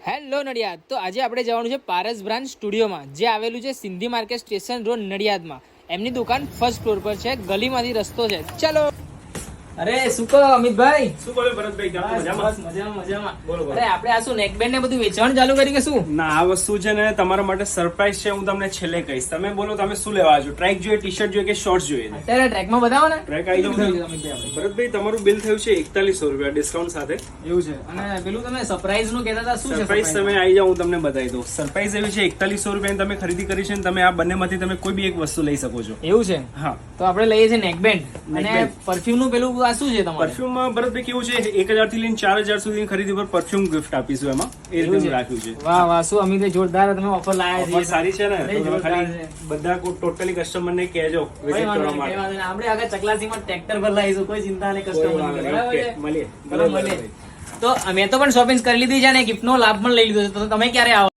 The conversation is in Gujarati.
હેલો નડિયાદ. તો આજે આપણે જવાનું છે પારસ બ્રાન્ડ સ્ટુડિયોમાં, જે આવેલું છે સિંધી માર્કેટ સ્ટેશન રોડ નડિયાદમાં. એમની દુકાન ફર્સ્ટ ફ્લોર પર છે, ગલીમાંથી રસ્તો છે. ચલો. અરે શું કહો અમિતભાઈ? શું કહ્યું ભરતભાઈ? મજામાં. અરે આપણે આ શું નેકબેન્ડ ને બધું વેચવાનું ચાલુ કરી કે શું? ના, આ વસ્તુ છે ને તમારા માટે સરપ્રાઈઝ છે. હું તમને છેલ્લે કહીશ. તમે બોલો, તમે શું લેવા આવ્યો? ટ્રેક જોઈએ, ટી શર્ટ જોઈએ કે શોર્ટ્સ જોઈએ? અત્યારે ટ્રેકમાં બતાવો ને. ટ્રેક આવી જાવ. ભરતભાઈ, તમારું બિલ થયું છે 4100 રૂપિયા ડિસ્કાઉન્ટ સાથે. એવું છે. અને પેલું તમે સરપ્રાઈઝ નું કહેતા હતા, શું છે સરપ્રાઈઝ? તમે આવી જાઓ, હું તમને બતાવી દઉં. સરપ્રાઈઝ એવી છે 4100 રૂપિયાની તમે ખરીદી કરી છે ને તમે આ બંનેમાંથી તમે કોઈ બી એક વસ્તુ લઈ શકો છો. એવું છે. હા, તો આપણે લઈએ છીએ નેકબેન્ડ અને પરફ્યુમ નું પેલું આ શું છે તમારે? પરફ્યુમમાં ભરતભાઈ કેવું છે, 1000 થી લઈને 4000 સુધીની ખરીદી પર પરફ્યુમ ગિફ્ટ આપીશું. એમાં એ રીતે રાખ્યું છે. વાહ વાહ, શું અમિતભાઈ જોરદાર તમે ઓફર લાયા ઓફર છે. સારી છે ને, તો તમે જોરદાર ખાલી બધા ટોટલી કસ્ટમર ને કહેજો વિઝિટ કરવા માટે. આપણે આગળ ચકલાસીમાં ટ્રેક્ટર પર લાવીશું, કોઈ ચિંતા નહીં કસ્ટમર. મળીએ. તો મેં તો પણ શોપિંગ કરી લીધી છે અને ગિફ્ટ નો લાભ પણ લઈ લીધો છે. તો તમે ક્યારે આવો?